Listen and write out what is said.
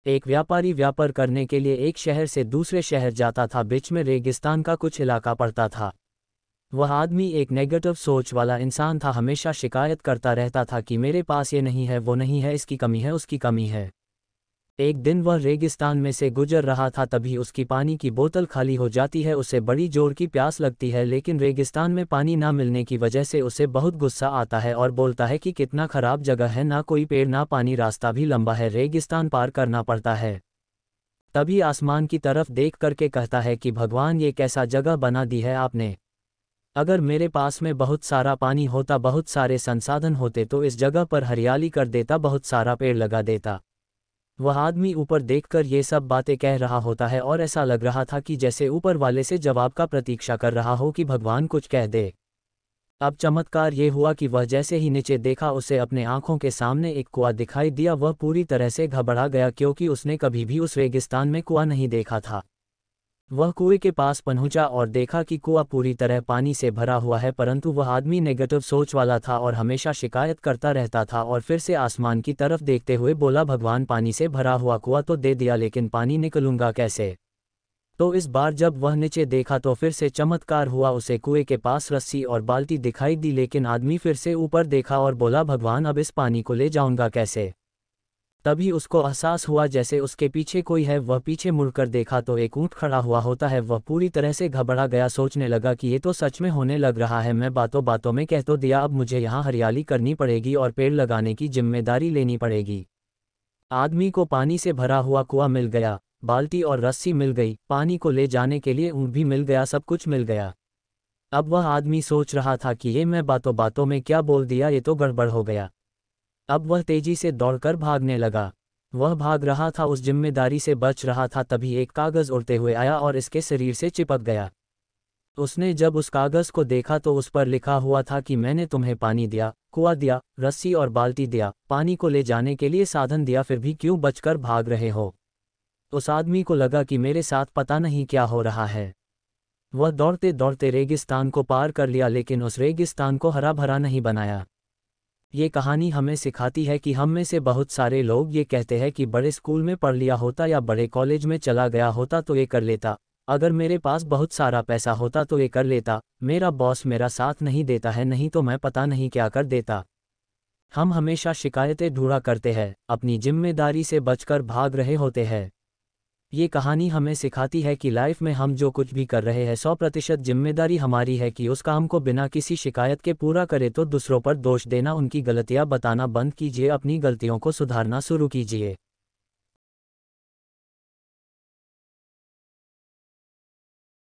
एक व्यापारी व्यापार करने के लिए एक शहर से दूसरे शहर जाता था। बीच में रेगिस्तान का कुछ इलाका पड़ता था। वह आदमी एक नेगेटिव सोच वाला इंसान था, हमेशा शिकायत करता रहता था कि मेरे पास ये नहीं है, वो नहीं है, इसकी कमी है, उसकी कमी है। एक दिन वह रेगिस्तान में से गुजर रहा था, तभी उसकी पानी की बोतल खाली हो जाती है। उसे बड़ी जोर की प्यास लगती है, लेकिन रेगिस्तान में पानी ना मिलने की वजह से उसे बहुत गुस्सा आता है और बोलता है कि कितना खराब जगह है, ना कोई पेड़ ना पानी, रास्ता भी लंबा है, रेगिस्तान पार करना पड़ता है। तभी आसमान की तरफ देख करके कहता है कि भगवान, ये कैसा जगह बना दी है आपने। अगर मेरे पास में बहुत सारा पानी होता, बहुत सारे संसाधन होते, तो इस जगह पर हरियाली कर देता, बहुत सारा पेड़ लगा देता। वह आदमी ऊपर देखकर ये सब बातें कह रहा होता है और ऐसा लग रहा था कि जैसे ऊपर वाले से जवाब का प्रतीक्षा कर रहा हो कि भगवान कुछ कह दे। अब चमत्कार ये हुआ कि वह जैसे ही नीचे देखा, उसे अपने आंखों के सामने एक कुआं दिखाई दिया। वह पूरी तरह से घबरा गया, क्योंकि उसने कभी भी उस रेगिस्तान में कुआं नहीं देखा था। वह कुएं के पास पहुंचा और देखा कि कुआं पूरी तरह पानी से भरा हुआ है, परंतु वह आदमी नेगेटिव सोच वाला था और हमेशा शिकायत करता रहता था। और फिर से आसमान की तरफ देखते हुए बोला, भगवान, पानी से भरा हुआ कुआं तो दे दिया, लेकिन पानी निकलूंगा कैसे। तो इस बार जब वह नीचे देखा तो फिर से चमत्कार हुआ, उसे कुएं के पास रस्सी और बाल्टी दिखाई दी। लेकिन आदमी फिर से ऊपर देखा और बोला, भगवान, अब इस पानी को ले जाऊंगा कैसे। तभी उसको एहसास हुआ जैसे उसके पीछे कोई है। वह पीछे मुड़कर देखा तो एक ऊंट खड़ा हुआ होता है। वह पूरी तरह से घबरा गया, सोचने लगा कि ये तो सच में होने लग रहा है, मैं बातों बातों में कह तो दिया, अब मुझे यहाँ हरियाली करनी पड़ेगी और पेड़ लगाने की जिम्मेदारी लेनी पड़ेगी। आदमी को पानी से भरा हुआ कुआं मिल गया, बाल्टी और रस्सी मिल गई, पानी को ले जाने के लिए ऊंट भी मिल गया, सब कुछ मिल गया। अब वह आदमी सोच रहा था कि ये मैं बातों बातों में क्या बोल दिया, ये तो गड़बड़ हो गया। अब वह तेजी से दौड़कर भागने लगा। वह भाग रहा था, उस जिम्मेदारी से बच रहा था, तभी एक कागज़ उड़ते हुए आया और इसके शरीर से चिपक गया। उसने जब उस कागज़ को देखा तो उस पर लिखा हुआ था कि मैंने तुम्हें पानी दिया, कुआं दिया, रस्सी और बाल्टी दिया, पानी को ले जाने के लिए साधन दिया, फिर भी क्यों बचकर भाग रहे हो। उस आदमी को लगा कि मेरे साथ पता नहीं क्या हो रहा है। वह दौड़ते दौड़ते रेगिस्तान को पार कर लिया, लेकिन उस रेगिस्तान को हरा भरा नहीं बनाया। ये कहानी हमें सिखाती है कि हम में से बहुत सारे लोग ये कहते हैं कि बड़े स्कूल में पढ़ लिया होता या बड़े कॉलेज में चला गया होता तो ये कर लेता, अगर मेरे पास बहुत सारा पैसा होता तो ये कर लेता, मेरा बॉस मेरा साथ नहीं देता है, नहीं तो मैं पता नहीं क्या कर देता। हम हमेशा शिकायतें ढूंढा करते हैं, अपनी जिम्मेदारी से बचकर भाग रहे होते हैं। ये कहानी हमें सिखाती है कि लाइफ में हम जो कुछ भी कर रहे हैं 100% जिम्मेदारी हमारी है कि उस काम को बिना किसी शिकायत के पूरा करें। तो दूसरों पर दोष देना, उनकी गलतियां बताना बंद कीजिए, अपनी गलतियों को सुधारना शुरू कीजिए।